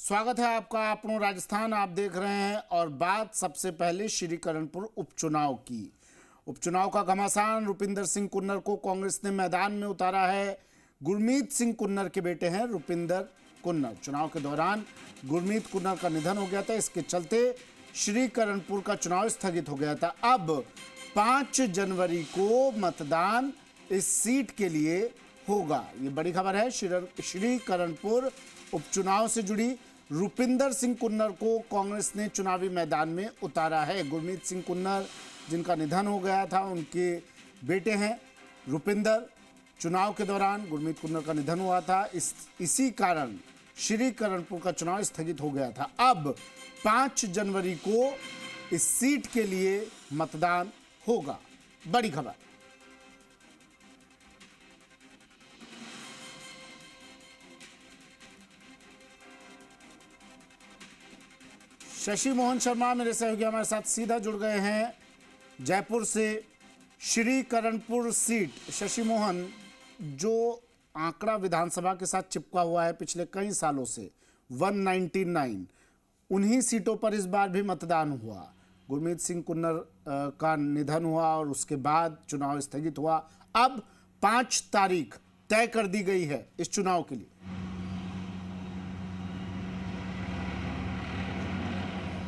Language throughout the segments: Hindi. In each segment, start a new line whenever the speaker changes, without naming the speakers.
स्वागत है आपका अपनो राजस्थान। आप देख रहे हैं और बात सबसे पहले श्रीकरणपुर उपचुनाव की। उपचुनाव का घमासान, रुपिंदर सिंह कुन्नर को कांग्रेस ने मैदान में उतारा है। गुरमीत सिंह कुन्नर के बेटे हैं रुपिंदर कुन्नर। चुनाव के दौरान गुरमीत कुन्नर का निधन हो गया था, इसके चलते श्रीकरणपुर का चुनाव स्थगित हो गया था। अब 5 जनवरी को मतदान इस सीट के लिए होगा। ये बड़ी खबर है। श्रीकरणपुर उपचुनाव से जुड़ी रुपिंदर सिंह कुन्नर को कांग्रेस ने चुनावी मैदान में उतारा है। गुरमीत सिंह कुन्नर जिनका निधन हो गया था, उनके बेटे हैं रुपिंदर। चुनाव के दौरान गुरमीत कुन्नर का निधन हुआ था, इसी कारण श्रीकरणपुर का चुनाव स्थगित हो गया था। अब 5 जनवरी को इस सीट के लिए मतदान होगा। बड़ी खबर। शशि मोहन शर्मा मेरे सहयोगी हमारे साथ सीधा जुड़ गए हैं जयपुर से। श्रीकरणपुर सीट, शशि मोहन, जो आंकड़ा विधानसभा के साथ चिपका हुआ है पिछले कई सालों से 199, उन्हीं सीटों पर इस बार भी मतदान हुआ। गुरमीत सिंह कुन्नर का निधन हुआ और उसके बाद चुनाव स्थगित हुआ। अब 5 तारीख तय कर दी गई है इस चुनाव के लिए।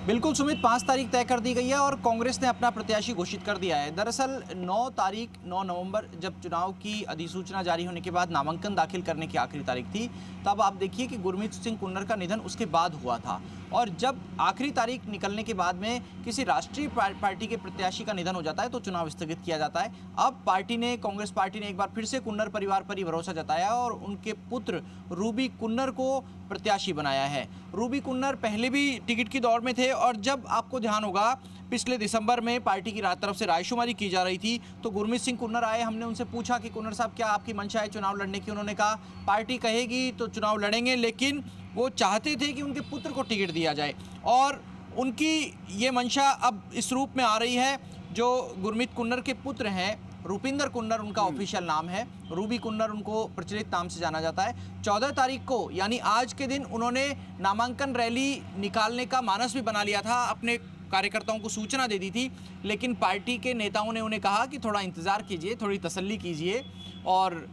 बिल्कुल सुमित, 5 तारीख तय कर दी गई है और कांग्रेस ने अपना प्रत्याशी घोषित कर दिया है। दरअसल 9 नवंबर जब चुनाव की अधिसूचना जारी होने के बाद नामांकन दाखिल करने की आखिरी तारीख थी, तब आप देखिए कि गुरमीत सिंह कुन्नर का निधन उसके बाद हुआ था। और जब आखिरी तारीख निकलने के बाद में किसी राष्ट्रीय पार्टी के प्रत्याशी का निधन हो जाता है तो चुनाव स्थगित किया जाता है। अब कांग्रेस पार्टी ने एक बार फिर से कुन्नर परिवार पर ही भरोसा जताया और उनके पुत्र रूबी कुन्नर को प्रत्याशी बनाया है। रूबी कुन्नर पहले भी टिकट की दौड़ में थे और जब आपको ध्यान होगा पिछले दिसंबर में पार्टी की तरफ से रायशुमारी की जा रही थी तो गुरमीत सिंह कुन्नर आए। हमने उनसे पूछा कि कुन्नर साहब क्या आपकी मंशा है चुनाव लड़ने की। उन्होंने कहा पार्टी कहेगी तो चुनाव लड़ेंगे, लेकिन वो चाहते थे कि उनके पुत्र को टिकट दिया जाए और उनकी ये मंशा अब इस रूप में आ रही है। जो गुरमीत कुन्नर के पुत्र हैं, रुपिंदर कुन्नर उनका ऑफिशियल नाम है, रूबी कुन्नर उनको प्रचलित नाम से जाना जाता है। 14 तारीख को यानी आज के दिन उन्होंने नामांकन रैली निकालने का मानस भी बना लिया था, अपने कार्यकर्ताओं को सूचना दे दी थी, लेकिन पार्टी के नेताओं ने उन्हें कहा कि थोड़ा इंतज़ार कीजिए, थोड़ी तसल्ली कीजिए और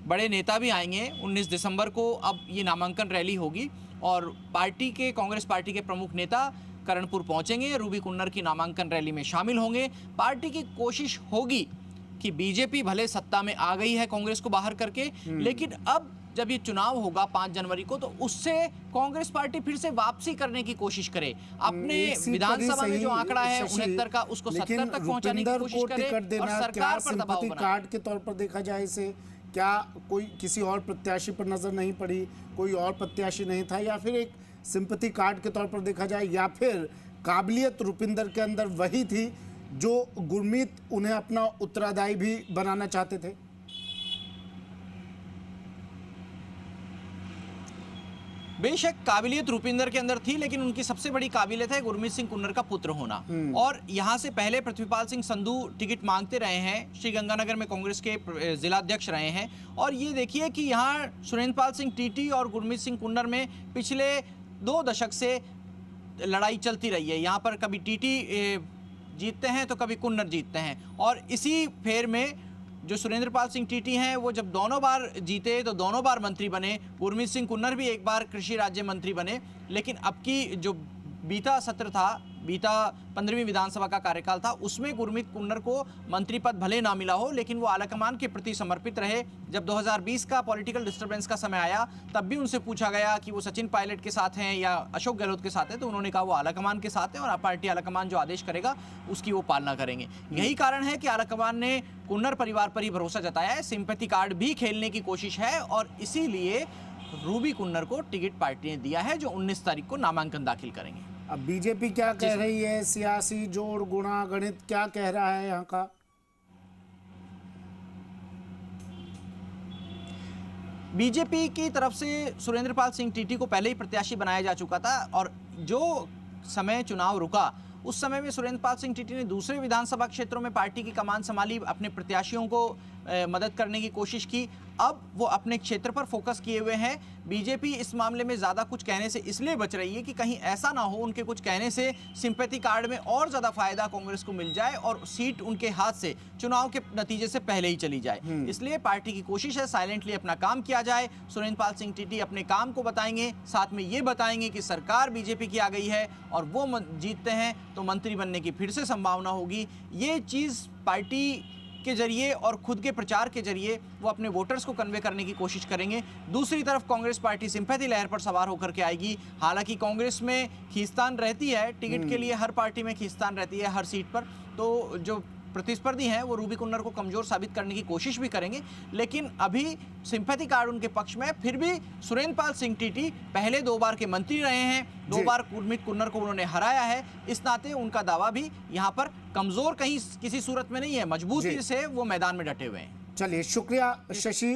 बड़े नेता भी आएंगे। 19 दिसंबर को अब ये नामांकन रैली होगी और कांग्रेस पार्टी के प्रमुख नेता करणपुर पहुंचेंगे, रूबी कुन्नर की नामांकन रैली में शामिल होंगे। पार्टी की कोशिश होगी कि बीजेपी भले सत्ता में आ गई है कांग्रेस को बाहर करके, लेकिन अब जब ये चुनाव होगा 5 जनवरी को तो उससे कांग्रेस पार्टी फिर से वापसी करने की कोशिश करे। अपने विधानसभा में जो आंकड़ा है 69 का, उसको 70 तक पहुंचाने की कोशिश करे और सरकार पर दबाव बनाए।
कार्ड के तौर पर देखा जाए इसे, क्या कोई किसी और प्रत्याशी पर नजर नहीं पड़ी, कोई और प्रत्याशी नहीं था, या फिर एक सिंपैथी कार्ड के तौर पर देखा जाए, या फिर काबिलियत रुपिंदर के अंदर वही थी जो गुरमीत उन्हें अपना उत्तरादायी भी बनाना चाहते थे?
बेशक काबिलियत रुपिंदर के अंदर थी, लेकिन उनकी सबसे बड़ी काबिलियत है गुरमीत सिंह कुन्नर का पुत्र होना। और यहां से पहले पृथ्वीपाल सिंह संधू टिकट मांगते रहे हैं, श्रीगंगानगर में कांग्रेस के जिलाध्यक्ष रहे हैं। और ये देखिए कि यहां सुरेंद्रपाल सिंह टीटी और गुरमीत सिंह कुन्नर में पिछले 2 दशक से लड़ाई चलती रही है। यहाँ पर कभी टीटी जीतते हैं तो कभी कुन्नर जीतते हैं और इसी फेर में जो सुरेंद्रपाल सिंह टीटी हैं वो जब दोनों बार जीते तो दोनों बार मंत्री बने। गुरमीत सिंह कुन्नर भी एक बार कृषि राज्य मंत्री बने, लेकिन अब की जो बीता सत्र था, बीता 15वीं विधानसभा का कार्यकाल था, उसमें गुरमीत कुन्नर को मंत्री पद भले ना मिला हो, लेकिन वो आलाकमान के प्रति समर्पित रहे। जब 2020 का पॉलिटिकल डिस्टर्बेंस का समय आया तब भी उनसे पूछा गया कि वो सचिन पायलट के साथ हैं या अशोक गहलोत के साथ हैं, तो उन्होंने कहा वो आलाकमान के साथ हैं और पार्टी आलाकमान जो आदेश करेगा उसकी वो पालना करेंगे। यही कारण है कि आलाकमान ने कुन्नर परिवार पर ही भरोसा जताया है, सिंपैथी कार्ड भी खेलने की कोशिश है और इसीलिए रूबी कुन्नर को टिकट पार्टी ने दिया है, जो 19 तारीख को नामांकन दाखिल करेंगे।
अब बीजेपी क्या कह रही है? सियासी जोड़ गुणा गणित क्या कह रहा है यहाँ का?
बीजेपी की तरफ से सुरेंद्रपाल सिंह टीटी को पहले ही प्रत्याशी बनाया जा चुका था और जो समय चुनाव रुका उस समय में सुरेंद्रपाल सिंह टीटी ने दूसरे विधानसभा क्षेत्रों में पार्टी की कमान संभाली, अपने प्रत्याशियों को मदद करने की कोशिश की। अब वो अपने क्षेत्र पर फोकस किए हुए हैं। बीजेपी इस मामले में ज्यादा कुछ कहने से इसलिए बच रही है कि कहीं ऐसा ना हो उनके कुछ कहने से सिंपैथी कार्ड में और ज्यादा फायदा कांग्रेस को मिल जाए और सीट उनके हाथ से चुनाव के नतीजे से पहले ही चली जाए। इसलिए पार्टी की कोशिश है साइलेंटली अपना काम किया जाए। सुरेंद्रपाल सिंह टीटी अपने काम को बताएंगे, साथ में ये बताएंगे कि सरकार बीजेपी की आ गई है और वो जीतते हैं तो मंत्री बनने की फिर से संभावना होगी। ये चीज पार्टी के जरिए और खुद के प्रचार के जरिए वो अपने वोटर्स को कन्वे करने की कोशिश करेंगे। दूसरी तरफ कांग्रेस पार्टी सिंपैथी लहर पर सवार होकर के आएगी। हालांकि कांग्रेस में खींचतान रहती है, टिकट के लिए हर पार्टी में खींचतान रहती है हर सीट पर, तो जो प्रतिस्पर्धी हैं वो रूबी कुन्नर को कमजोर साबित करने की कोशिश भी करेंगे। लेकिन अभी सिंपैथी कार्ड उनके पक्ष में। फिर भी सुरेंद्रपाल सिंह टीटी पहले 2 बार के मंत्री रहे हैं, 2 बार गुरमीत कुन्नर को उन्होंने हराया है, इस नाते उनका दावा भी यहाँ पर कमजोर कहीं किसी सूरत में नहीं है, मजबूती से वो मैदान में डटे हुए हैं।
चलिए शुक्रिया शशि।